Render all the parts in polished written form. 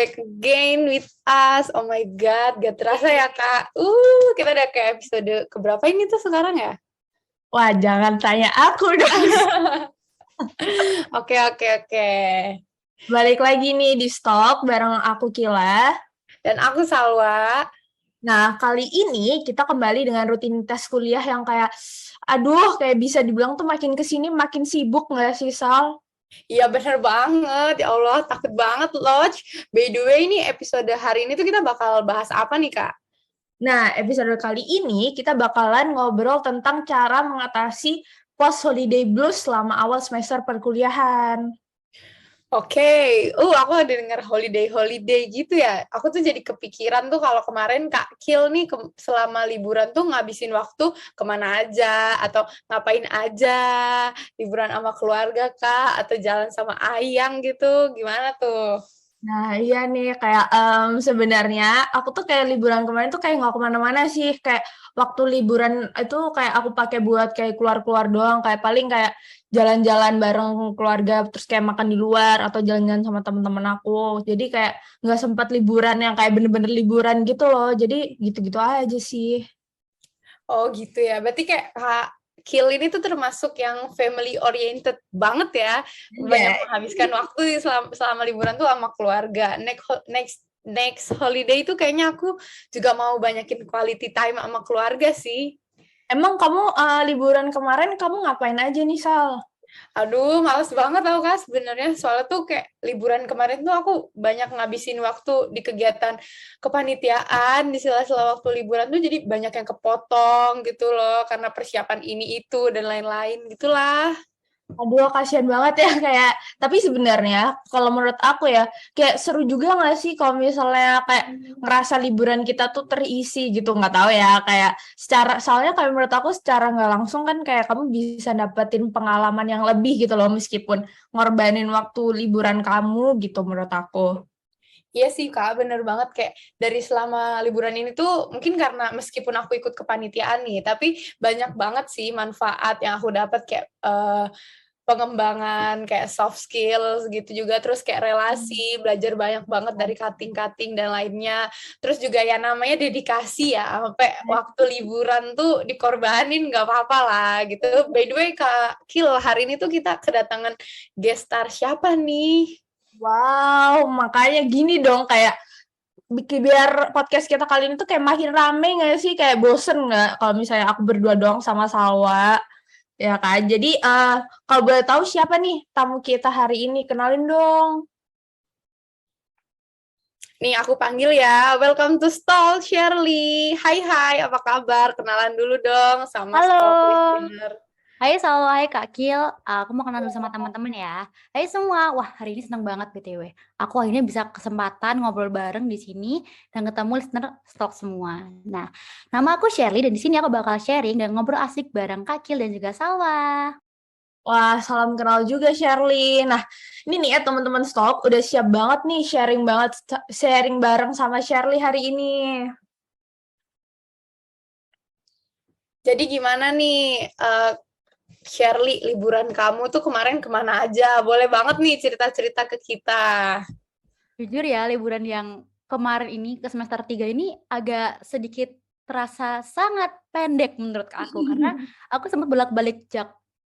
back again with us. Oh my God, gak terasa ya Kak. Kita udah ke episode keberapa ini tuh sekarang ya? Wah, jangan tanya aku dong. Oke. Balik lagi nih di Stalk bareng aku Kila. Dan aku Salwa. Nah, kali ini kita kembali dengan rutinitas kuliah yang kayak, kayak bisa dibilang tuh makin kesini makin sibuk nggak sih, Sal? Iya bener banget, ya Allah takut banget loh. By the way, ini episode hari ini tuh kita bakal bahas apa nih Kak? Nah, episode kali ini kita bakalan ngobrol tentang cara mengatasi post-holiday blues selama awal semester perkuliahan. Oke, aku ada dengar holiday gitu ya. Aku tuh jadi kepikiran tuh kalau kemarin Kak Kil nih selama liburan tuh ngabisin waktu kemana aja atau ngapain aja, liburan sama keluarga Kak atau jalan sama Ayang gitu, gimana tuh? Nah, iya nih, kayak sebenarnya aku tuh kayak liburan kemarin tuh kayak nggak kemana-mana sih. Kayak waktu liburan itu kayak aku pakai buat kayak keluar-keluar doang. Kayak paling kayak jalan-jalan bareng keluarga, terus kayak makan di luar atau jalan-jalan sama teman-teman aku. Jadi kayak nggak sempat liburan yang kayak bener-bener liburan gitu loh. Jadi gitu-gitu aja sih. Oh gitu ya, berarti kayak Kak Kil ini tuh termasuk yang family oriented banget ya, banyak menghabiskan waktu selama liburan tuh sama keluarga. Next holiday itu kayaknya aku juga mau banyakin quality time sama keluarga sih. Emang kamu liburan kemarin kamu ngapain aja nih, Sal? Aduh, males banget tau Kak sebenarnya. Soalnya tuh kayak liburan kemarin tuh aku banyak ngabisin waktu di kegiatan kepanitiaan di sela-sela waktu liburan tuh jadi banyak yang kepotong gitu loh karena persiapan ini itu dan lain-lain gitulah. Aduh, kasihan banget ya kayak. Tapi sebenarnya kalau menurut aku ya, kayak seru juga nggak sih kalau misalnya kayak ngerasa liburan kita tuh terisi gitu, nggak tahu ya, kayak soalnya kayak menurut aku secara nggak langsung kan kayak kamu bisa dapetin pengalaman yang lebih gitu loh meskipun ngorbanin waktu liburan kamu gitu menurut aku. Iya sih Kak, bener banget kayak dari selama liburan ini tuh mungkin karena meskipun aku ikut kepanitiaan nih, tapi banyak banget sih manfaat yang aku dapat kayak pengembangan kayak soft skills gitu juga, terus kayak relasi, belajar banyak banget dari cutting-cutting dan lainnya. Terus juga ya namanya dedikasi ya, sampai waktu liburan tuh dikorbanin nggak apa-apa lah gitu. By the way Kak Kil, hari ini tuh kita kedatangan guest star siapa nih? Wow, makanya gini dong kayak biar podcast kita kali ini tuh kayak makin rame nggak sih? Kayak bosen nggak kalau misalnya aku berdua doang sama Salwa? Ya kan, jadi kalau boleh tahu siapa nih tamu kita hari ini? Kenalin dong. Nih aku panggil ya, welcome to Stall Shirley. Hai, apa kabar? Kenalan dulu dong sama Halo, Stall listener. hai Salwa, hai Kak Kil. Aku mau kenal dulu sama teman-teman ya. Hai semua, wah hari ini seneng banget BTW. Aku akhirnya bisa kesempatan ngobrol bareng di sini dan ketemu listener stok semua. Nah, nama aku Shirley dan di sini aku bakal sharing dan ngobrol asik bareng Kak Kil dan juga Salwa. Wah, salam kenal juga Shirley. Nah, ini nih ya teman-teman Stalk udah siap banget nih sharing bareng sama Shirley hari ini. Jadi gimana nih, Shirley, liburan kamu tuh kemarin kemana aja? Boleh banget nih cerita-cerita ke kita. Jujur ya, liburan yang kemarin ini ke semester 3 ini agak sedikit terasa sangat pendek menurut aku karena aku sempat bolak-balik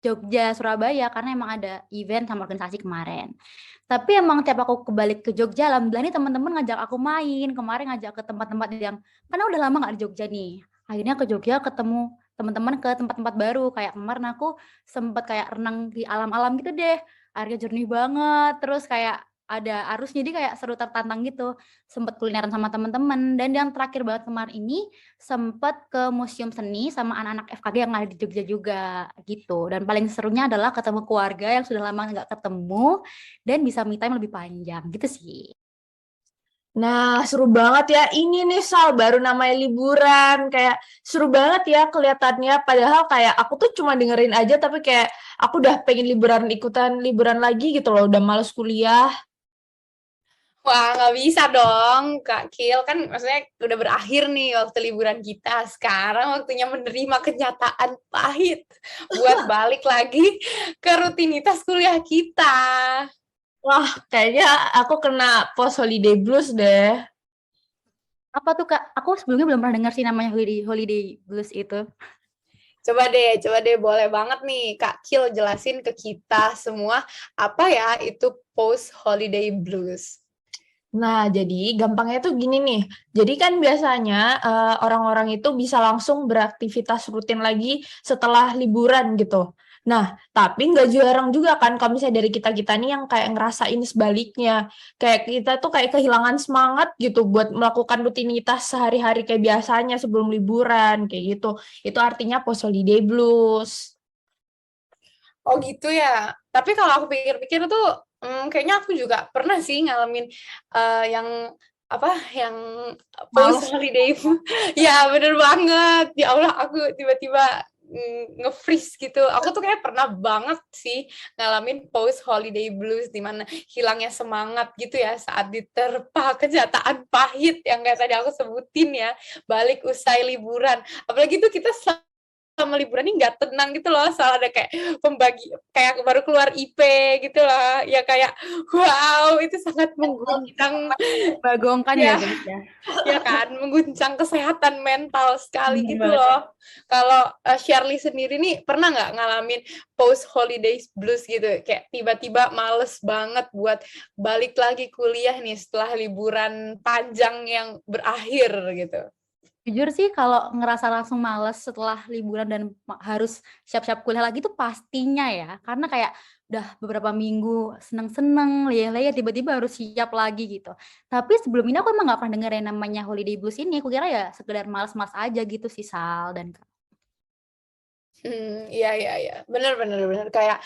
Jogja, Surabaya karena emang ada event sama organisasi kemarin. Tapi emang tiap aku kebalik ke Jogja, alhamdulillah nih teman-teman ngajak aku main, kemarin ngajak ke tempat-tempat yang karena udah lama nggak di Jogja nih. Akhirnya ke Jogja ketemu teman-teman ke tempat-tempat baru kayak kemarin aku sempat kayak renang di alam-alam gitu deh. Airnya jernih banget, terus kayak ada arus jadi kayak seru tertantang gitu. Sempet kulineran sama teman-teman dan yang terakhir banget kemarin ini sempet ke museum seni sama anak-anak FKG yang ada di Jogja juga gitu. Dan paling serunya adalah ketemu keluarga yang sudah lama nggak ketemu dan bisa me time lebih panjang gitu sih. Nah, seru banget ya. Ini nih Sal, baru namanya liburan. Kayak seru banget ya kelihatannya. Padahal kayak aku tuh cuma dengerin aja, tapi kayak aku udah pengen ikutan liburan lagi gitu loh. Udah males kuliah. Wah, nggak bisa dong, Kak Kil. Kan maksudnya udah berakhir nih waktu liburan kita. Sekarang waktunya menerima kenyataan pahit buat balik lagi ke rutinitas kuliah kita. Wah, kayaknya aku kena post holiday blues deh. Apa tuh Kak? Aku sebelumnya belum pernah dengar sih namanya holiday blues itu. Coba deh, boleh banget nih Kak Kil jelasin ke kita semua apa ya itu post holiday blues. Nah, jadi gampangnya tuh gini nih. Jadi kan biasanya orang-orang itu bisa langsung beraktivitas rutin lagi setelah liburan gitu. Nah, tapi nggak jarang juga kan kalau misalnya dari kita-kita nih yang kayak ngerasain sebaliknya. Kayak kita tuh kayak kehilangan semangat gitu buat melakukan rutinitas sehari-hari kayak biasanya sebelum liburan, kayak gitu. Itu artinya post holiday blues. Oh gitu ya. Tapi kalau aku pikir-pikir tuh kayaknya aku juga pernah sih ngalamin yang apa yang post Males. holiday. Ya bener banget. Ya Allah aku tiba-tiba nge-freeze gitu. Aku tuh kayak pernah banget sih ngalamin post holiday blues di mana hilangnya semangat gitu ya saat diterpa kenyataan pahit yang kayak tadi aku sebutin ya, balik usai liburan. Apalagi tuh kita sama liburan ini nggak tenang gitu loh, soal ada kayak pembagi kayak baru keluar IP gitu loh ya, kayak wow itu sangat mengguncang Bagongkan ya ya. guys ya. Ya kan, mengguncang kesehatan mental sekali Bener gitu banget ya. loh. Kalau Shirley sendiri nih pernah nggak ngalamin post holidays blues gitu, kayak tiba-tiba males banget buat balik lagi kuliah nih setelah liburan panjang yang berakhir gitu. Jujur sih kalau ngerasa langsung males setelah liburan dan harus siap-siap kuliah lagi tuh pastinya ya. Karena kayak udah beberapa minggu seneng-seneng, leyeh-leyeh, tiba-tiba harus siap lagi gitu. Tapi sebelum ini aku emang gak pernah denger yang namanya holiday blues ini. Aku kira ya sekedar males-males aja gitu sih Sal dan Kak. Iya iya iya, bener bener bener, kayak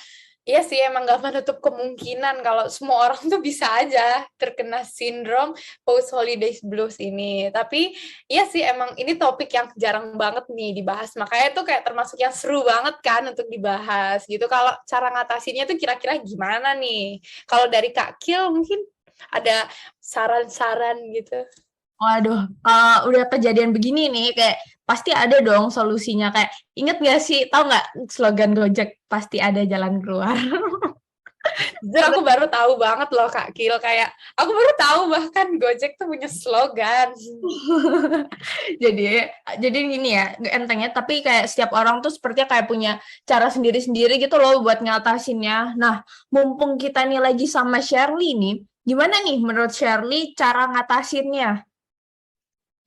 iya sih emang nggak menutup kemungkinan kalau semua orang tuh bisa aja terkena sindrom post holidays blues ini. Tapi iya sih emang ini topik yang jarang banget nih dibahas, makanya tuh kayak termasuk yang seru banget kan untuk dibahas gitu. Kalau cara ngatasinnya tuh kira-kira gimana nih? Kalau dari Kak Kil mungkin ada saran-saran gitu. Waduh, kalau udah kejadian begini nih, kayak pasti ada dong solusinya. Kayak inget gak sih, tahu nggak slogan Gojek pasti ada jalan keluar. Jujur aku baru tahu banget loh Kak Kil, kayak aku baru tahu bahkan Gojek tuh punya slogan. Jadi jadi gini ya, entengnya. Tapi kayak setiap orang tuh sepertinya kayak punya cara sendiri-sendiri gitu loh buat ngatasinnya. Nah, mumpung kita nih lagi sama Shirley nih, gimana nih menurut Shirley cara ngatasinnya?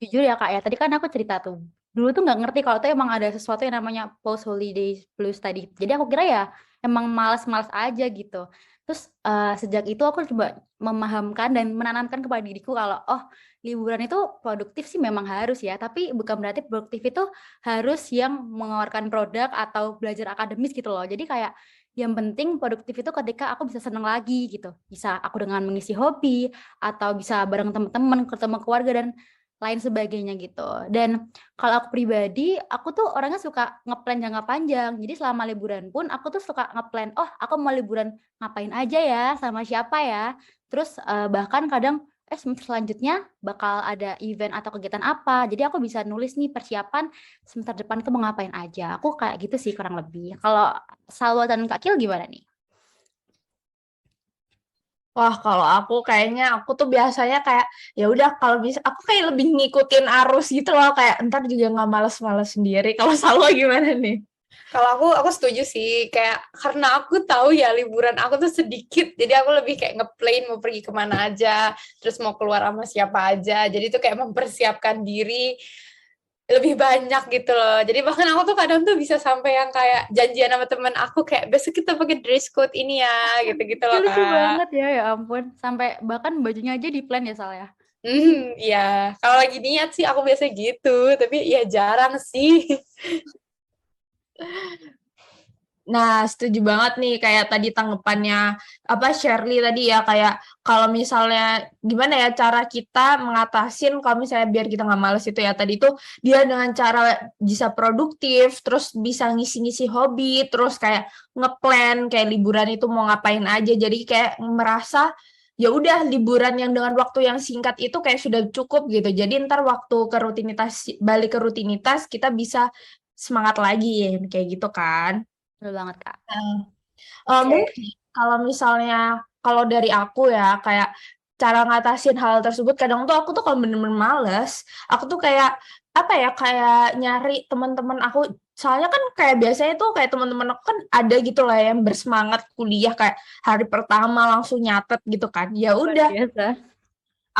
Jujur ya Kak ya, tadi kan aku cerita tuh. Dulu tuh nggak ngerti kalau tuh emang ada sesuatu yang namanya post holiday blues tadi. Jadi aku kira ya emang malas-malas aja gitu. Terus sejak itu aku coba memahamkan dan menanamkan kepada diriku kalau oh liburan itu produktif sih memang harus ya, tapi bukan berarti produktif itu harus yang mengeluarkan produk atau belajar akademis gitu loh. Jadi kayak yang penting produktif itu ketika aku bisa seneng lagi gitu. Bisa aku dengan mengisi hobi atau bisa bareng teman-teman, ketemu keluarga dan lain sebagainya gitu. Dan kalau aku pribadi, aku tuh orangnya suka ngeplan jangka panjang. Jadi selama liburan pun aku tuh suka ngeplan, oh aku mau liburan ngapain aja ya, sama siapa ya. Terus bahkan kadang semester selanjutnya bakal ada event atau kegiatan apa. Jadi aku bisa nulis nih persiapan semester depan itu mau ngapain aja. Aku kayak gitu sih kurang lebih. Kalau Salwa dan Kak Kil gimana nih? Wah, kalau aku kayaknya aku tuh biasanya kayak ya udah kalau bisa aku kayak lebih ngikutin arus gitu loh, kayak entar juga nggak males-males sendiri. Kalau Salwa gimana nih? Kalau aku setuju sih, kayak karena aku tahu ya liburan aku tuh sedikit, jadi aku lebih kayak ngeplain mau pergi kemana aja, terus mau keluar sama siapa aja, jadi tuh kayak mempersiapkan diri lebih banyak gitu loh. Jadi bahkan aku tuh kadang tuh bisa sampai yang kayak janjian sama temen aku kayak besok kita pakai dress code ini ya, gitu-gitu Ih, loh lucu Kak. banget ya ampun. Sampai bahkan bajunya aja di plan ya Sal ya. Ya. Kalau lagi niat sih aku biasa gitu, tapi ya jarang sih. Nah, setuju banget nih kayak tadi tanggapannya apa Shirley tadi ya, kayak kalau misalnya gimana ya cara kita mengatasin kalau misalnya biar kita nggak males itu ya tadi itu dia dengan cara bisa produktif, terus bisa ngisi-ngisi hobi, terus kayak ngeplan kayak liburan itu mau ngapain aja. Jadi kayak merasa ya udah liburan yang dengan waktu yang singkat itu kayak sudah cukup gitu. Jadi ntar waktu ke rutinitas balik ke rutinitas kita bisa semangat lagi kayak gitu kan. Betul banget Kak. Nah, Oke. mungkin kalau misalnya kalau dari aku ya, kayak cara ngatasin hal tersebut kadang tuh aku tuh kalau bener-bener males, aku tuh kayak apa ya, kayak nyari teman-teman aku. Soalnya kan kayak biasanya tuh kayak teman-teman aku kan ada gitu lah yang bersemangat kuliah kayak hari pertama langsung nyatet gitu kan. Ya Luar udah, biasa.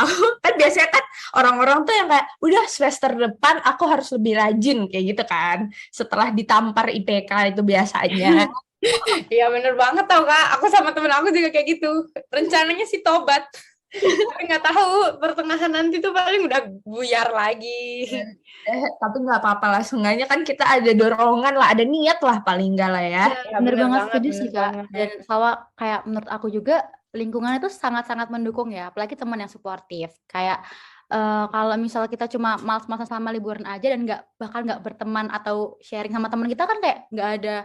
aku kan biasanya kan orang-orang tuh yang kayak udah semester depan aku harus lebih rajin kayak gitu kan. Setelah ditampar IPK itu biasanya. Iya bener banget tau Kak, aku sama temen aku juga kayak gitu. Rencananya sih tobat, tapi nggak tahu pertengahan nanti tuh paling udah buyar lagi. Tapi nggak apa-apa lah, seenggaknya kan kita ada dorongan lah, ada niat lah paling enggak lah ya. Ya Bener bener banget, banget, setuju bener sih Kak. banget. Dan sama kayak menurut aku juga lingkungan itu sangat-sangat mendukung ya, apalagi teman yang suportif. Kayak kalau misal kita cuma malas-malasan selama liburan aja dan bahkan nggak berteman atau sharing sama teman kita kan kayak nggak ada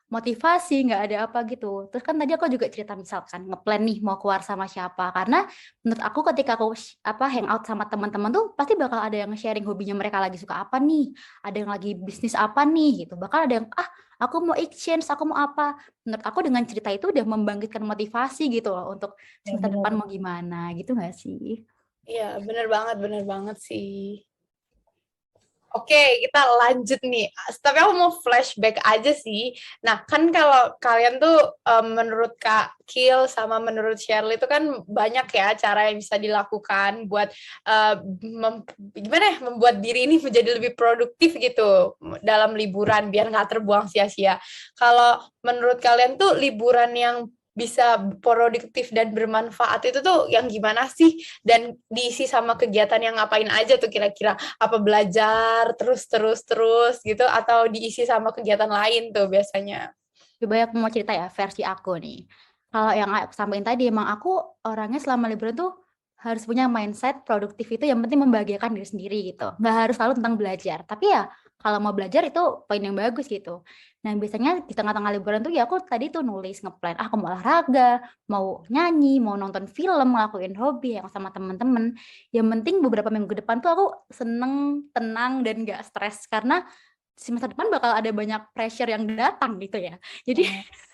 motivasi, nggak ada apa gitu. Terus kan tadi aku juga cerita misalkan ngeplan nih mau keluar sama siapa, karena menurut aku ketika aku hangout sama teman-teman tuh pasti bakal ada yang sharing hobinya mereka lagi suka apa nih, ada yang lagi bisnis apa nih gitu. Bakal ada yang aku mau exchange, aku mau apa. Menurut aku dengan cerita itu udah membangkitkan motivasi gitu loh untuk Ya, semester depan bener. mau gimana gitu nggak sih? Iya bener banget sih. Oke, kita lanjut nih. Tapi aku mau flashback aja sih. Nah, kan kalau kalian tuh menurut Kak Kil sama menurut Shirley itu kan banyak ya cara yang bisa dilakukan buat gimana ya, membuat diri ini menjadi lebih produktif gitu dalam liburan biar nggak terbuang sia-sia. Kalau menurut kalian tuh liburan yang bisa produktif dan bermanfaat itu tuh yang gimana sih? Dan diisi sama kegiatan yang ngapain aja tuh kira-kira? Apa belajar terus gitu atau diisi sama kegiatan lain tuh biasanya? Coba aku mau cerita ya versi aku nih. Kalau yang aku sampaikan tadi emang aku orangnya selama liburan tuh harus punya mindset produktif itu yang penting membahagiakan diri sendiri gitu. Nggak harus selalu tentang belajar. Tapi ya kalau mau belajar itu poin yang bagus gitu. Nah biasanya di tengah-tengah liburan tuh ya aku tadi tuh nulis ngeplan. Aku mau olahraga, mau nyanyi, mau nonton film, ngelakuin hobi yang sama temen-temen. Yang penting beberapa minggu ke depan tuh aku seneng, tenang, dan nggak stres. Karena semester depan bakal ada banyak pressure yang datang gitu ya. Jadi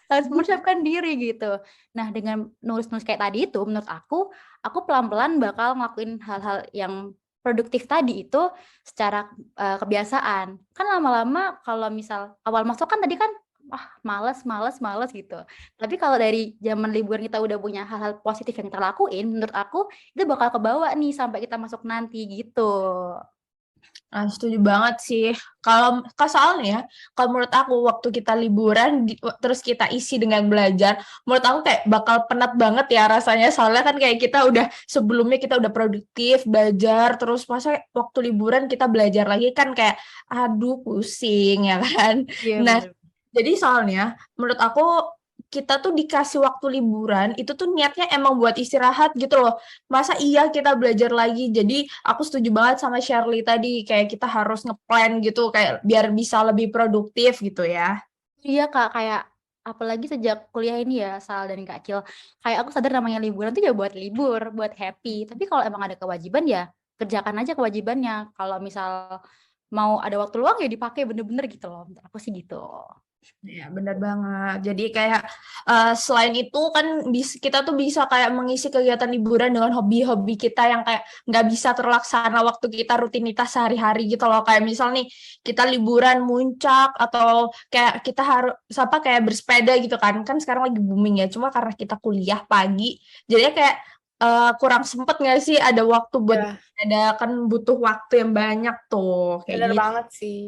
harus mempersiapkan diri gitu. Nah, dengan nulis-nulis kayak tadi itu menurut aku pelan-pelan bakal ngelakuin hal-hal yang produktif tadi itu secara kebiasaan. Kan lama-lama kalau misal awal masuk kan tadi kan males gitu. Tapi kalau dari zaman liburan kita udah punya hal-hal positif yang kita lakuin, menurut aku itu bakal kebawa nih sampai kita masuk nanti gitu. Nah, setuju banget sih. Soalnya ya, kalau menurut aku waktu kita liburan terus kita isi dengan belajar, menurut aku kayak bakal penat banget ya rasanya. Soalnya kan kayak kita udah sebelumnya kita udah produktif belajar, terus masa waktu liburan kita belajar lagi kan kayak aduh pusing ya kan. Iya Nah, benar. jadi soalnya menurut aku kita tuh dikasih waktu liburan itu tuh niatnya emang buat istirahat gitu loh. Masa iya kita belajar lagi. Jadi aku setuju banget sama Shirley tadi kayak kita harus ngeplan gitu kayak biar bisa lebih produktif gitu ya. Iya Kak, kayak apalagi sejak kuliah ini ya, Sal dan Kak Cil, kayak aku sadar namanya liburan tuh ya buat libur, buat happy. Tapi kalau emang ada kewajiban ya kerjakan aja kewajibannya. Kalau misal mau ada waktu luang ya dipakai bener-bener gitu loh. Menurut aku sih gitu. Ya, benar banget. Jadi kayak selain itu kan kita tuh bisa kayak mengisi kegiatan liburan dengan hobi-hobi kita yang kayak nggak bisa terlaksana waktu kita rutinitas sehari-hari gitu loh. Kayak misal nih kita liburan muncak atau kayak kita harus kayak bersepeda gitu kan. Kan sekarang lagi booming ya. Cuma karena kita kuliah pagi, jadinya kayak kurang sempet nggak sih ada waktu buat Ya, ada kan butuh waktu yang banyak tuh kayak bener gitu. banget sih.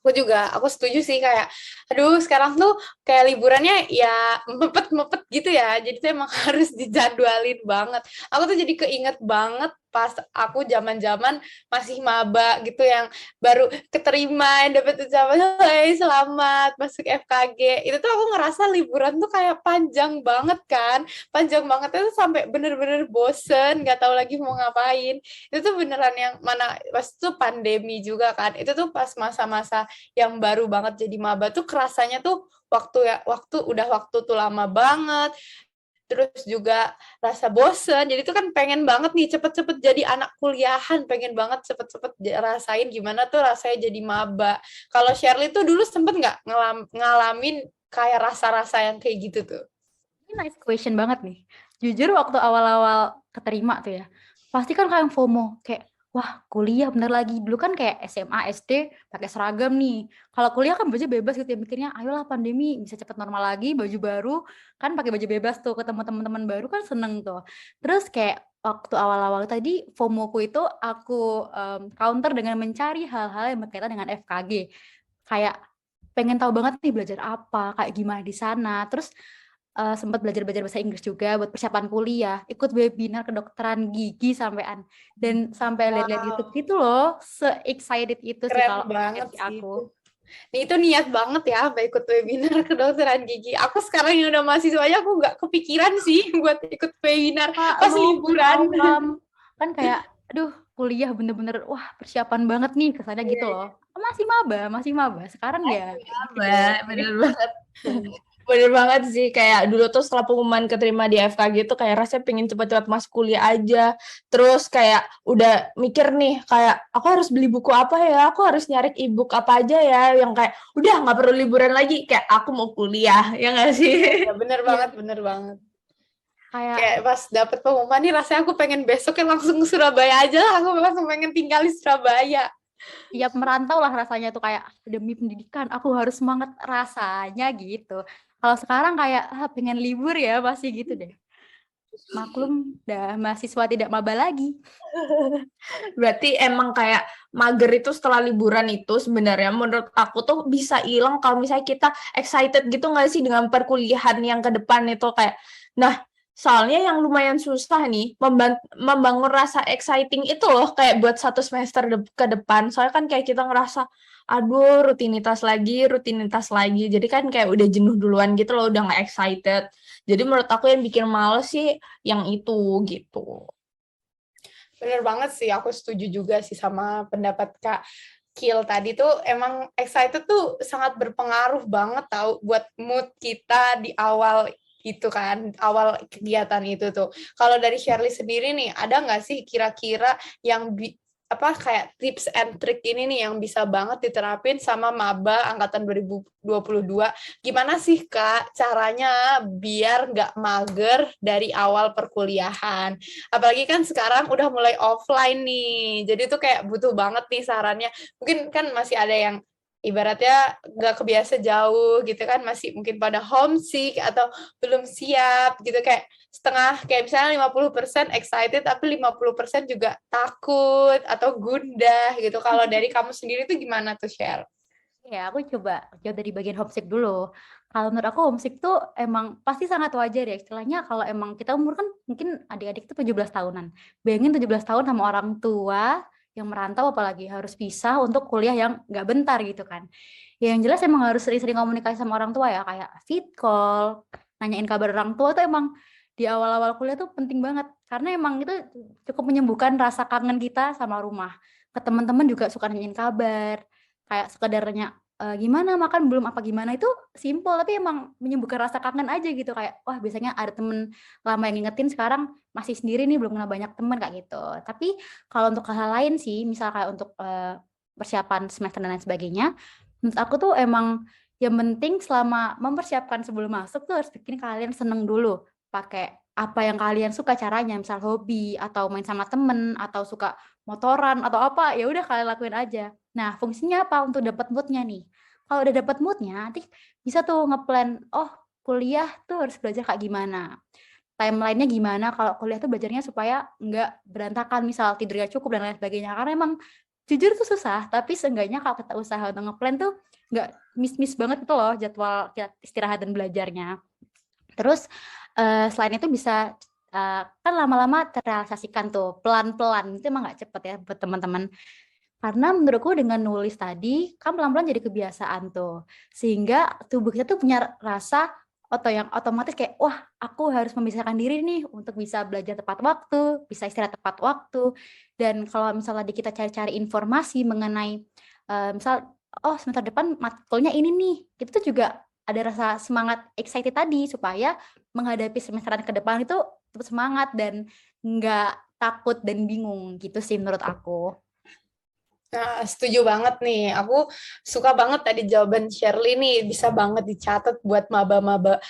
Aku setuju sih kayak, aduh sekarang tuh kayak liburannya ya mepet-mepet gitu ya, jadi tuh emang harus dijadwalin banget. Aku tuh jadi keinget banget pas aku zaman-zaman masih maba gitu yang baru keterima, dapat ucapan, "Hai, selamat masuk FKG." Itu tuh aku ngerasa liburan tuh kayak panjang banget kan, panjang banget itu sampai bener-bener bosen, nggak tahu lagi mau ngapain. Itu tuh beneran yang mana pas itu pandemi juga kan, itu tuh pas masa-masa yang baru banget jadi maba tuh kerasanya tuh waktu tuh lama banget, terus juga rasa bosen, jadi tuh kan pengen banget nih cepet-cepet jadi anak kuliahan, pengen banget cepet-cepet rasain gimana tuh rasanya jadi maba. Kalau Shirley tuh dulu sempet nggak ngalamin kayak rasa-rasa yang kayak gitu tuh? Ini nice question banget nih. Jujur waktu awal-awal keterima tuh ya, pasti kan kayak FOMO, kayak wah kuliah bener lagi. Dulu kan kayak SMA, SD pakai seragam nih. Kalau kuliah kan baju bebas gitu ya, mikirnya ayolah pandemi bisa cepet normal lagi, baju baru kan pakai baju bebas tuh, ketemu teman-teman baru kan seneng tuh. Terus kayak waktu awal-awal tadi FOMO-ku itu aku counter dengan mencari hal-hal yang berkaitan dengan FKG. Kayak pengen tahu banget nih belajar apa, kayak gimana di sana. Terus sempat belajar-belajar bahasa Inggris juga buat persiapan kuliah, ikut webinar kedokteran gigi sampean, dan sampai lihat-lihat YouTube Wow, gitu loh, se-excited itu sih keren kalau banget versi sih itu. aku. Nih itu niat banget ya sampai ikut webinar kedokteran gigi. Aku sekarang yang udah mahasiswa aja aku nggak kepikiran sih buat ikut webinar pas Belum liburan. awam, kan kayak, aduh kuliah bener-bener, wah persiapan banget nih kesannya gitu loh. Masih maba, sekarang ya kayak gitu deh. Mbak, bener banget. Bener banget sih, kayak dulu tuh setelah pengumuman keterima di FKG tuh kayak rasanya pengen cepet-cepet masuk kuliah aja. Terus kayak udah mikir nih, kayak aku harus beli buku apa ya, aku harus nyari e-book apa aja ya, yang kayak udah nggak perlu liburan lagi, kayak aku mau kuliah, ya nggak sih? Ya bener Iya, banget, bener banget. kayak Kayak pas dapet pengumuman nih rasanya aku pengen besoknya langsung ke Surabaya aja lah. Aku langsung pengen tinggal di Surabaya. tiap merantau lah rasanya tuh kayak demi pendidikan aku harus semangat rasanya gitu. Kalau sekarang kayak pengen libur ya pasti gitu deh. Maklum dah mahasiswa tidak maba lagi. Berarti emang kayak mager itu setelah liburan itu sebenarnya menurut aku tuh bisa hilang kalau misalnya kita excited gitu nggak sih dengan perkuliahan yang ke depan itu kayak, nah soalnya yang lumayan susah nih membangun rasa exciting itu loh kayak buat satu semester ke depan. Soalnya kan kayak kita ngerasa, aduh rutinitas lagi. Jadi kan kayak udah jenuh duluan gitu loh, udah nggak excited. Jadi menurut aku yang bikin males sih yang itu gitu. Bener banget sih, aku setuju juga sih sama pendapat Kak Kil tadi tuh emang excited tuh sangat berpengaruh banget tahu buat mood kita di awal itu kan, awal kegiatan itu tuh. Kalau dari Shirley sendiri nih, ada nggak sih kira-kira yang kayak tips and trick ini nih yang bisa banget diterapin sama maba angkatan 2022? Gimana sih Kak caranya biar nggak mager dari awal perkuliahan? Apalagi kan sekarang udah mulai offline nih, jadi tuh kayak butuh banget nih sarannya. Mungkin kan masih ada yang ibaratnya nggak kebiasa jauh gitu kan, masih mungkin pada homesick atau belum siap gitu, kayak setengah, kayak misalnya 50% excited tapi 50% juga takut atau gundah gitu. Kalau dari kamu sendiri tuh gimana tuh, Share? Ya, aku coba jauh dari bagian homesick dulu. Kalau menurut aku homesick tuh emang pasti sangat wajar ya. Istilahnya kalau emang kita umur kan mungkin adik-adik tuh 17 tahunan. Bayangin 17 tahun sama orang tua yang merantau apalagi harus pisah untuk kuliah yang nggak bentar gitu kan. Ya, yang jelas emang harus sering-sering komunikasi sama orang tua ya, kayak fit call, nanyain kabar orang tua tuh emang di awal-awal kuliah tuh penting banget. Karena emang itu cukup menyembuhkan rasa kangen kita sama rumah. Ke teman-teman juga suka nanyain kabar, kayak sekedarnya gimana makan belum apa gimana, itu simple tapi emang menyembuhkan rasa kangen aja gitu, kayak wah biasanya ada temen lama yang ngingetin, sekarang masih sendiri nih belum kenal banyak temen kayak gitu. Tapi kalau untuk hal lain sih, misal kayak untuk persiapan semester dan lain sebagainya, menurut aku tuh emang yang penting selama mempersiapkan sebelum masuk tuh harus bikin kalian seneng dulu, pakai apa yang kalian suka caranya, misal hobi atau main sama temen atau suka motoran atau apa, ya udah kalian lakuin aja. Nah, fungsinya apa? Untuk dapat mood-nya nih. Kalau udah dapat mood-nya, nanti bisa tuh ngeplan, oh kuliah tuh harus belajar kayak gimana. Timeline-nya gimana kalau kuliah tuh belajarnya supaya nggak berantakan, misal tidurnya cukup dan lain sebagainya. Karena emang jujur tuh susah, tapi seenggaknya kalau kita usaha untuk ngeplan tuh nggak miss-miss banget itu loh jadwal kita istirahat dan belajarnya. Terus selain itu bisa kan lama-lama terrealisasikan tuh pelan-pelan, itu emang nggak cepet ya buat teman-teman. Karena menurutku dengan nulis tadi, kan pelan-pelan jadi kebiasaan tuh. Sehingga tubuh kita tuh punya rasa yang otomatis kayak, wah aku harus memisahkan diri nih untuk bisa belajar tepat waktu, bisa istirahat tepat waktu. Dan kalau misalnya tadi kita cari-cari informasi mengenai, misal, oh semester depan matkulnya ini nih, itu tuh juga ada rasa semangat excited tadi, supaya menghadapi semesteran ke depan itu tetap semangat dan nggak takut dan bingung gitu sih menurut aku. Nah, setuju banget nih. Aku suka banget tadi jawaban Shirley nih, bisa banget dicatat buat maba-maba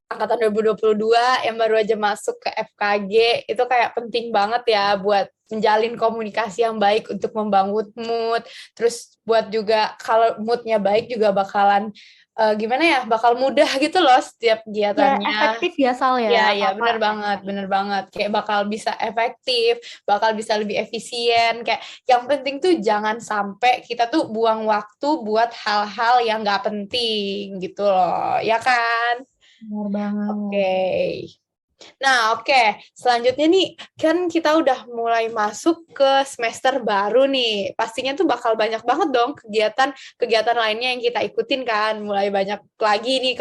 angkatan 2022 yang baru aja masuk ke FKG, itu kayak penting banget ya buat menjalin komunikasi yang baik untuk membangun mood. Terus buat juga kalau moodnya baik juga bakalan gimana ya, bakal mudah gitu loh setiap Ya kegiatannya. efektif ya Sal ya, Ya, apa-apa bener banget. Kayak bakal bisa efektif, bakal bisa lebih efisien. Kayak yang penting tuh jangan sampai kita tuh buang waktu buat hal-hal yang nggak penting gitu loh, ya kan? Benar banget. Oke. Nah, oke. Selanjutnya nih, kan kita udah mulai masuk ke semester baru nih. Pastinya tuh bakal banyak banget dong kegiatan lainnya yang kita ikutin kan. Mulai banyak lagi nih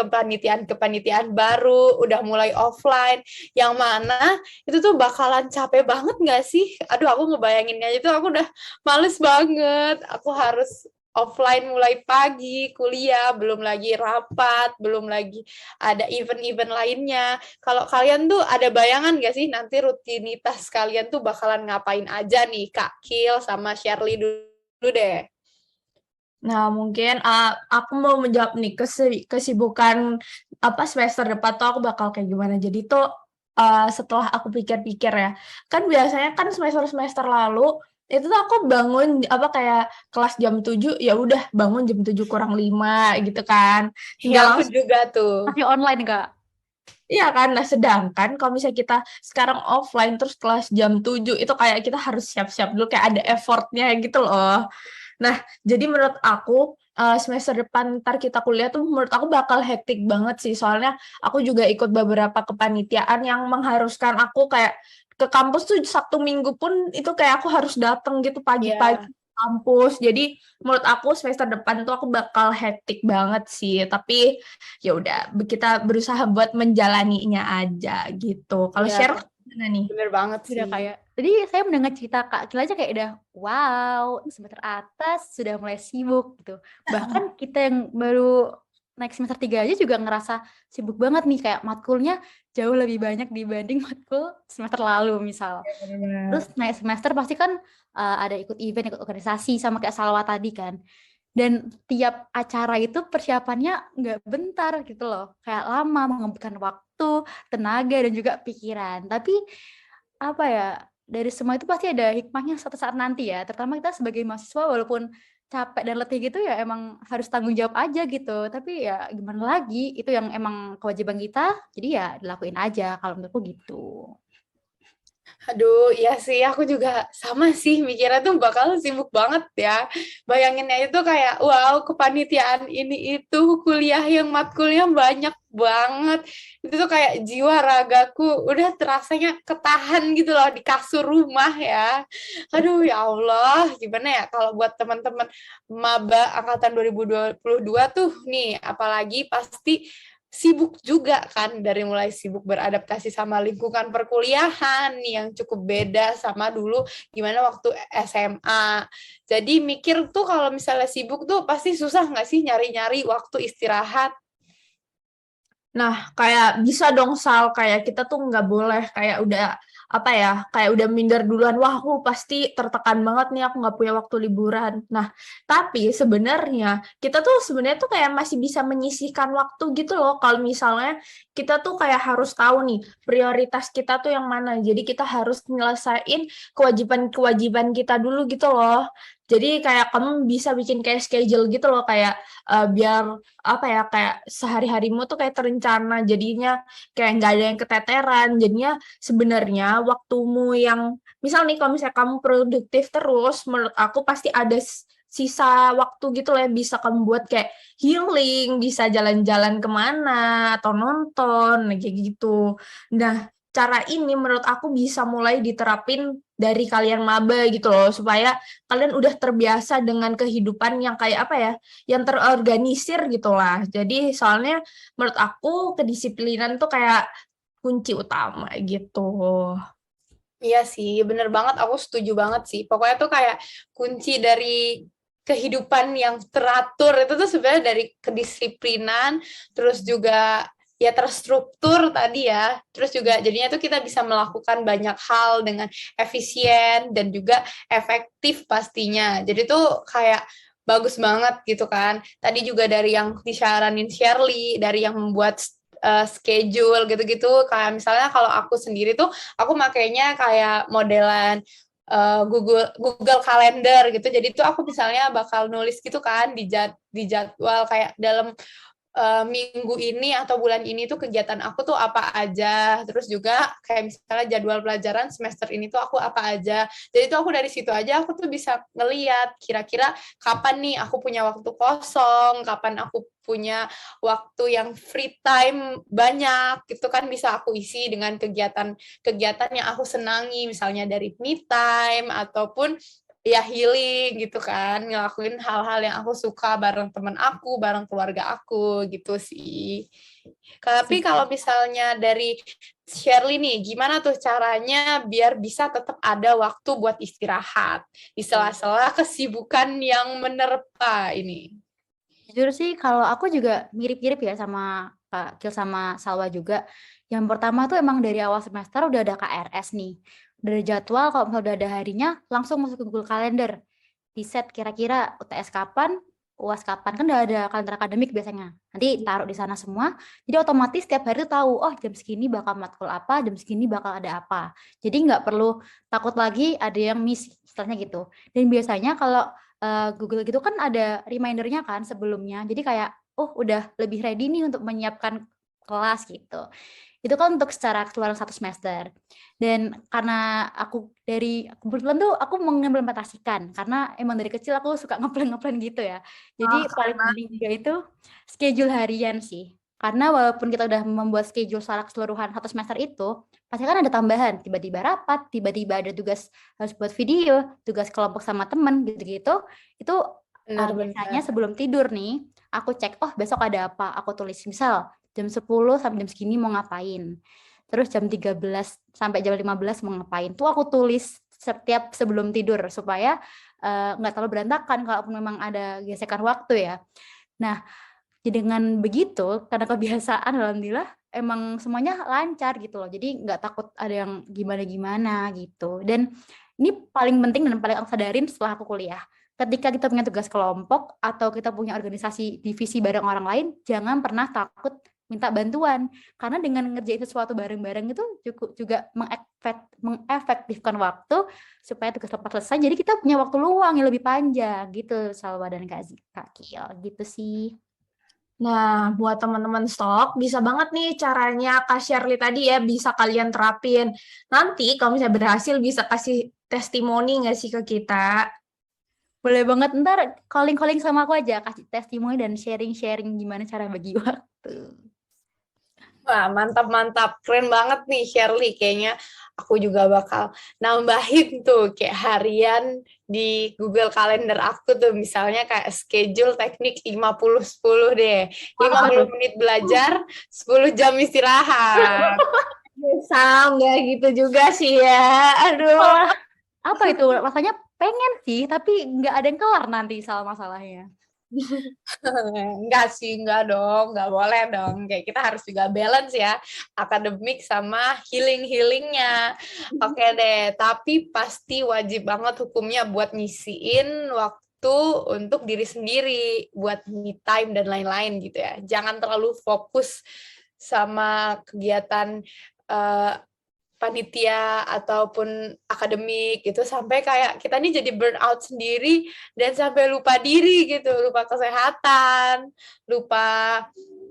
kepanitiaan baru, udah mulai offline. Yang mana itu tuh bakalan capek banget nggak sih? Aduh, aku ngebayanginnya itu aku udah males banget. Aku harus offline mulai pagi, kuliah, belum lagi rapat, belum lagi ada event-event lainnya. Kalau kalian tuh ada bayangan gak sih nanti rutinitas kalian tuh bakalan ngapain aja nih, Kak Kil sama Shirley dulu deh. Nah, mungkin aku mau menjawab nih kesibukan apa semester depan tuh aku bakal kayak gimana. Jadi tuh setelah aku pikir-pikir ya, kan biasanya kan semester-semester lalu itu tuh aku bangun apa kayak kelas jam 7 ya udah bangun jam 7 kurang 5 gitu kan. Ya, Tinggal aku langsung juga tuh. masih online Kak. iya kan. Nah, sedangkan kalau misalnya kita sekarang offline terus kelas jam 7 itu kayak kita harus siap-siap dulu kayak ada effortnya gitu loh. Nah, jadi menurut aku semester depan ntar kita kuliah tuh menurut aku bakal hektik banget sih. Soalnya aku juga ikut beberapa kepanitiaan yang mengharuskan aku kayak ke kampus tuh Sabtu Minggu pun itu kayak aku harus datang gitu pagi-pagi Ya, ke kampus. Jadi menurut aku semester depan tuh aku bakal hektik banget sih. Tapi ya udah kita berusaha buat menjalaninya aja gitu. Kalau ya, share gimana nih? bener banget Udah sih. kayak, jadi saya mendengar cerita Kak Kil aja kayak udah, wow, semester atas sudah mulai sibuk gitu. Bahkan kita yang baru naik semester 3 aja juga ngerasa sibuk banget nih, kayak matkulnya jauh lebih banyak dibanding matkul semester lalu misal. Terus naik semester pasti kan ada ikut event, ikut organisasi sama kayak Salwa tadi kan. Dan tiap acara itu persiapannya nggak bentar gitu loh, kayak lama, menghabiskan waktu, tenaga, dan juga pikiran. Tapi apa ya, dari semua itu pasti ada hikmahnya suatu saat nanti ya, terutama kita sebagai mahasiswa walaupun capek dan letih gitu ya emang harus tanggung jawab aja gitu, tapi ya gimana lagi, itu yang emang kewajiban kita, jadi ya dilakuin aja kalau menurutku gitu. Aduh, iya sih, aku juga sama sih mikirnya tuh bakal sibuk banget ya. Bayanginnya itu kayak, wow, kepanitiaan ini itu kuliah yang matkulnya banyak banget. Itu tuh kayak jiwa ragaku udah terasanya ketahan gitu loh di kasur rumah ya. Aduh, ya Allah, gimana ya kalau buat teman-teman maba angkatan 2022 tuh nih, apalagi pasti sibuk juga kan dari mulai sibuk beradaptasi sama lingkungan perkuliahan yang cukup beda sama dulu gimana waktu SMA. Jadi mikir tuh kalau misalnya sibuk tuh pasti susah nggak sih nyari-nyari waktu istirahat? Nah, kayak bisa dong Sal, kayak kita tuh nggak boleh kayak udah apa ya, kayak udah minder duluan, wah aku pasti tertekan banget nih aku nggak punya waktu liburan. Nah, tapi sebenarnya kita tuh sebenarnya tuh kayak masih bisa menyisihkan waktu gitu loh. Kalau misalnya kita tuh kayak harus tahu nih prioritas kita tuh yang mana. Jadi kita harus nyelesain kewajiban-kewajiban kita dulu gitu loh. Jadi kayak kamu bisa bikin kayak schedule gitu loh, kayak biar apa ya, kayak sehari-harimu tuh kayak terencana, jadinya kayak nggak ada yang keteteran. Jadinya sebenarnya waktumu yang misal nih kalau misalnya kamu produktif terus, menurut aku pasti ada sisa waktu gitu loh yang bisa kamu buat kayak healing, bisa jalan-jalan kemana atau nonton kayak gitu. Nah, cara ini menurut aku bisa mulai diterapin dari kalian maba gitu loh, supaya kalian udah terbiasa dengan kehidupan yang kayak apa ya, yang terorganisir gitulah. Jadi soalnya menurut aku kedisiplinan tuh kayak kunci utama gitu. Iya sih, bener banget. Aku setuju banget sih. Pokoknya tuh kayak kunci dari kehidupan yang teratur itu tuh sebenarnya dari kedisiplinan, terus juga ya terstruktur tadi ya. Terus juga jadinya tuh kita bisa melakukan banyak hal dengan efisien dan juga efektif pastinya. Jadi tuh kayak bagus banget gitu kan. Tadi juga dari yang disaranin Shirley, dari yang membuat schedule gitu-gitu. Kayak misalnya kalau aku sendiri tuh aku makainya kayak modelan Google Calendar gitu. Jadi tuh aku misalnya bakal nulis gitu kan di jadwal kayak dalam minggu ini atau bulan ini tuh kegiatan aku tuh apa aja, terus juga kayak misalnya jadwal pelajaran semester ini tuh aku apa aja. Jadi tuh aku dari situ aja aku tuh bisa ngeliat kira-kira kapan nih aku punya waktu kosong, kapan aku punya waktu yang free time banyak gitu kan, bisa aku isi dengan kegiatan yang aku senangi, misalnya dari me time ataupun ya healing gitu kan, ngelakuin hal-hal yang aku suka bareng temen aku, bareng keluarga aku gitu sih. Tapi kalau misalnya dari Shirley nih, gimana tuh caranya biar bisa tetap ada waktu buat istirahat di sela-sela kesibukan yang menerpa ini? Jujur sih kalau aku juga mirip-mirip ya sama Kak Kil sama Salwa juga. Yang pertama tuh emang dari awal semester udah ada KRS nih. Udah ada jadwal, kalau misalnya udah ada harinya langsung masuk ke Google Calendar. Di set kira-kira UTS kapan, UAS kapan, kan udah ada kalender akademik biasanya. Nanti taruh di sana semua. Jadi otomatis setiap hari tuh tahu, oh jam segini bakal matkul apa, jam segini bakal ada apa. Jadi nggak perlu takut lagi ada yang miss, istilahnya gitu. Dan biasanya kalau Google gitu kan ada reminder-nya kan sebelumnya. Jadi kayak, oh udah lebih ready nih untuk menyiapkan kelas gitu. Itu kan untuk secara keseluruhan satu semester. Dan karena aku kebetulan tuh aku mengimplementasikan, karena emang dari kecil aku suka ngeplan gitu ya. Jadi paling penting juga itu schedule harian sih. Karena walaupun kita udah membuat schedule secara keseluruhan satu semester itu, pasti kan ada tambahan, tiba-tiba rapat, tiba-tiba ada tugas harus buat video, tugas kelompok sama temen gitu-gitu. Itu biasanya sebelum tidur nih, aku cek, oh besok ada apa, aku tulis misal jam 10 sampai jam segini mau ngapain. Terus jam 13 sampai jam 15 mau ngapain. Tuh aku tulis setiap sebelum tidur supaya nggak terlalu berantakan kalau memang ada gesekan waktu ya. Nah, dengan begitu, karena kebiasaan alhamdulillah emang semuanya lancar gitu loh. Jadi nggak takut ada yang gimana-gimana gitu. Dan ini paling penting dan paling aku sadarin setelah aku kuliah. Ketika kita punya tugas kelompok atau kita punya organisasi divisi bareng orang lain, jangan pernah takut minta bantuan. Karena dengan ngerjain sesuatu bareng-bareng itu cukup juga mengefektifkan waktu supaya tugas kelompok selesai. Jadi kita punya waktu luang yang lebih panjang gitu, Salwa dan Kak Kiel gitu sih. Nah, buat teman-teman stok, bisa banget nih caranya Kak Shirley tadi ya, bisa kalian terapin. Nanti kalau misalnya berhasil, bisa kasih testimoni nggak sih ke kita? Boleh banget, ntar calling-calling sama aku aja, kasih testimoni dan sharing-sharing gimana cara bagi waktu. Wah, mantap-mantap. Keren banget nih Shirley. Kayaknya aku juga bakal nambahin tuh kayak harian di Google Calendar aku tuh. Misalnya kayak schedule teknik 50-10 deh. 50 menit belajar, 10 jam istirahat. Sama, nggak gitu juga sih ya. Aduh. Apa itu? Rasanya pengen sih, tapi nggak ada yang kelar nanti masalahnya. Enggak sih, enggak dong, enggak boleh dong. Kayak kita harus juga balance ya, akademik sama healing-healingnya. Oke deh, tapi pasti wajib banget hukumnya buat ngisiin waktu untuk diri sendiri, buat me time dan lain-lain gitu ya. Jangan terlalu fokus sama kegiatan panitia ataupun akademik gitu sampai kayak kita nih jadi burn out sendiri dan sampai lupa diri gitu, lupa kesehatan, lupa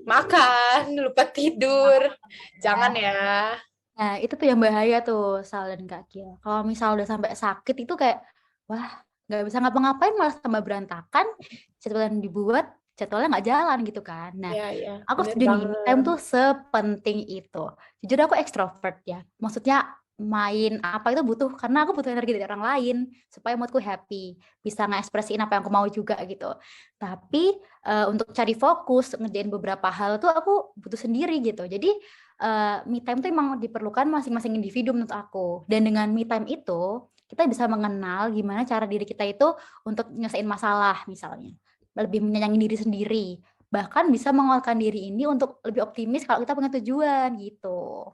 makan, lupa tidur. Jangan ya. Nah, itu tuh yang bahaya tuh, Sal dan Kak Kiel. Kalau misal udah sampai sakit itu kayak, wah, nggak bisa ngapa-ngapain, malah tambah berantakan, jadwal yang dibuat, jadwalnya nggak jalan gitu kan. Nah, aku setuju nih, me time tuh sepenting itu. Jujur aku ekstrovert ya, maksudnya main apa itu butuh, karena aku butuh energi dari orang lain, supaya moodku happy, bisa nge-ekspresiin apa yang aku mau juga gitu. Tapi untuk cari fokus, ngerjain beberapa hal tuh aku butuh sendiri gitu. Jadi me time itu emang diperlukan masing-masing individu menurut aku. Dan dengan me time itu, kita bisa mengenal gimana cara diri kita itu untuk nyelesain masalah misalnya. Lebih menyayangi diri sendiri. Bahkan bisa menguatkan diri ini untuk lebih optimis kalau kita punya tujuan gitu.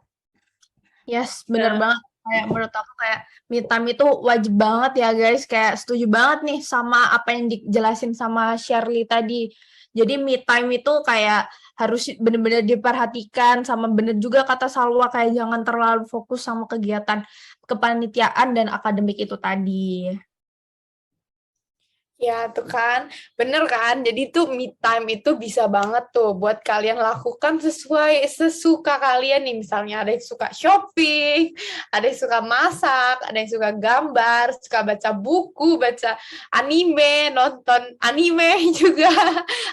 Yes, bener banget. Kayak menurut aku kayak me time itu wajib banget ya guys. Kayak setuju banget nih sama apa yang dijelasin sama Shirley tadi. Jadi me time itu kayak harus bener-bener diperhatikan, sama bener juga kata Salwa kayak jangan terlalu fokus sama kegiatan kepanitiaan dan akademik itu tadi. Ya, tuh kan. Bener kan? Jadi tuh me time itu bisa banget tuh buat kalian lakukan sesuai sesuka kalian nih. Misalnya ada yang suka shopping, ada yang suka masak, ada yang suka gambar, suka baca buku, baca anime, nonton anime juga,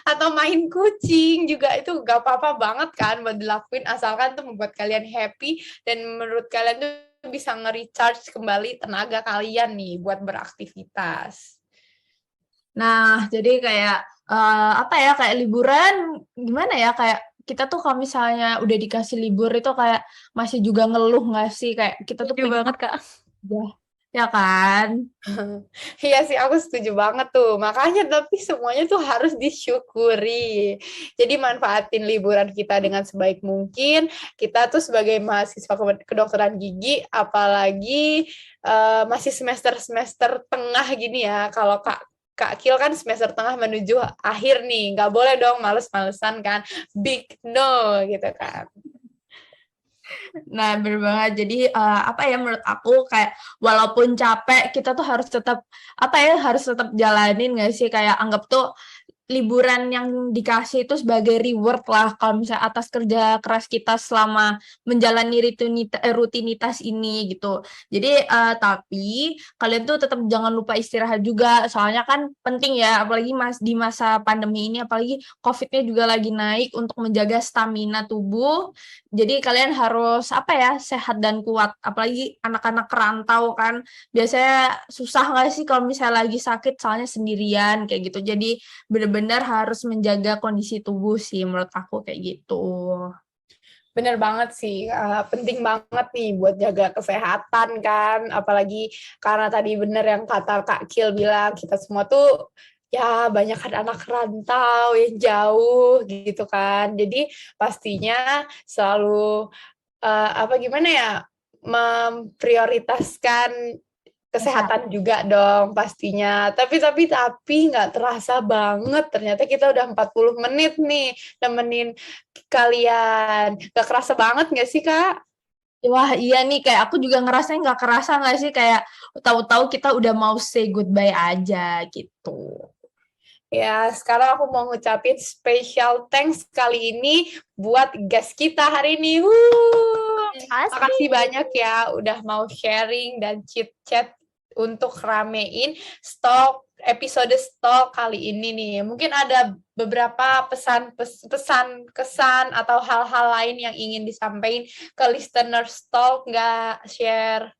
atau main kucing juga. Itu gak apa-apa banget kan buat dilakuin, asalkan tuh membuat kalian happy dan menurut kalian tuh bisa nge-recharge kembali tenaga kalian nih buat beraktivitas. Nah, jadi kayak apa ya, kayak liburan gimana ya, kayak kita tuh kalau misalnya udah dikasih libur itu kayak masih juga ngeluh nggak sih, kayak kita tuh Setuju pengen banget, Kak. aja, ya kan? Iya sih, aku setuju banget tuh. Makanya tapi semuanya tuh harus disyukuri. Jadi manfaatin liburan kita dengan sebaik mungkin. Kita tuh sebagai mahasiswa kedokteran gigi, apalagi masih semester tengah gini ya. Kalau Kak Kil kan semester tengah menuju akhir nih. Nggak boleh dong males-malesan kan. Big no gitu kan. Nah, bener banget. Jadi apa ya, menurut aku kayak walaupun capek kita tuh harus tetap apa ya, harus tetap jalanin nggak sih, kayak anggap tuh liburan yang dikasih itu sebagai reward lah kalau misalnya atas kerja keras kita selama menjalani rutinitas ini gitu. Jadi tapi kalian tuh tetap jangan lupa istirahat juga, soalnya kan penting ya, apalagi di masa pandemi ini, apalagi COVID-nya juga lagi naik, untuk menjaga stamina tubuh. Jadi kalian harus apa ya, sehat dan kuat, apalagi anak-anak rantau kan biasanya susah nggak sih kalau misalnya lagi sakit soalnya sendirian kayak gitu. Jadi benar-benar harus menjaga kondisi tubuh sih menurut aku kayak gitu. Bener banget sih, penting banget nih buat jaga kesehatan kan, apalagi karena tadi bener yang kata Kak Kil bilang, kita semua tuh ya banyak kan anak rantau yang jauh gitu kan, jadi pastinya selalu apa gimana ya, memprioritaskan kesehatan juga dong pastinya. Tapi nggak terasa banget. Ternyata kita udah 40 menit nih nemenin kalian. Gak kerasa banget nggak sih, Kak? Wah iya nih, kayak aku juga ngerasanya nggak kerasa nggak sih, kayak tahu-tahu kita udah mau say goodbye aja gitu. Ya, sekarang aku mau ngucapin special thanks kali ini buat guest kita hari ini. Makasih banyak ya udah mau sharing dan chit-chat untuk ramein episode stalk kali ini nih. Mungkin ada beberapa pesan kesan atau hal-hal lain yang ingin disampaikan ke listener stalk, nggak share?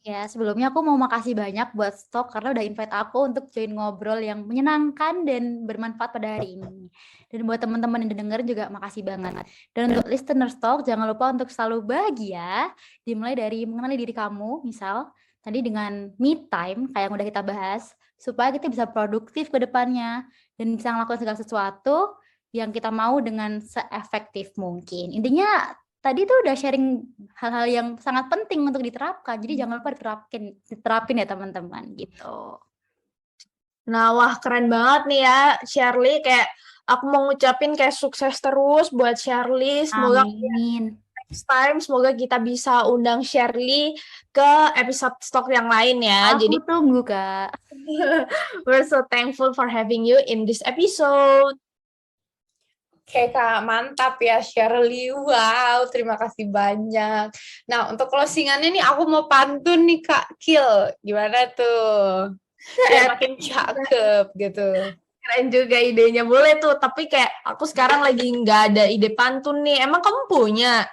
Ya, sebelumnya aku mau makasih banyak buat Stok karena udah invite aku untuk join ngobrol yang menyenangkan dan bermanfaat pada hari ini. Dan buat teman-teman yang denger juga makasih banget. Dan untuk listener Stok, jangan lupa untuk selalu bahagia, dimulai dari mengenali diri kamu, misal tadi dengan me time kayak yang udah kita bahas, supaya kita bisa produktif ke depannya dan bisa melakukan segala sesuatu yang kita mau dengan seefektif mungkin. Intinya tadi tuh udah sharing hal-hal yang sangat penting untuk diterapkan. Jadi jangan lupa diterapin ya teman-teman gitu. Nah, wah keren banget nih ya Shirley, kayak aku mau ngucapin kayak sukses terus buat Shirley. Semoga Amin. next time semoga kita bisa undang Shirley ke episode stok yang lain ya. Aku Jadi tunggu, Kak. we're so thankful for having you in this episode. Oke Kak, mantap ya Shirley. Wow, terima kasih banyak. Nah, untuk closingannya nih aku mau pantun nih Kak Kil. Gimana tuh? Biar makin cakep gitu. Keren juga idenya, boleh tuh. Tapi kayak aku sekarang lagi nggak ada ide pantun nih. Emang kamu punya?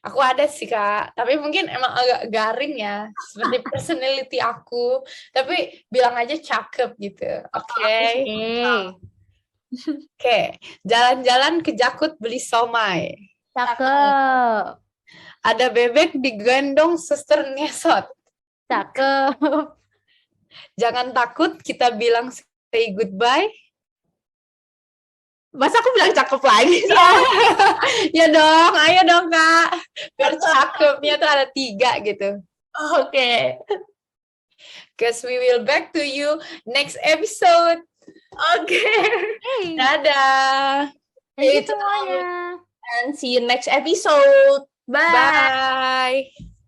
Aku ada sih Kak, tapi mungkin emang agak garing ya, seperti personality aku. Tapi bilang aja cakep gitu. Oke. Oke, jalan-jalan ke Jakut beli somai. Cakep. Ada bebek digendong suster ngesot. Cakep. Jangan takut, kita bilang say goodbye. Masa aku bilang cakep lagi? Ya dong, ayo dong Kak. Biar cakepnya tuh ada 3 gitu. Oke. Cause we will back to you next episode. Oke. Hey. Dadah. Thank you Itu. semuanya. And see you next episode. Bye. Bye.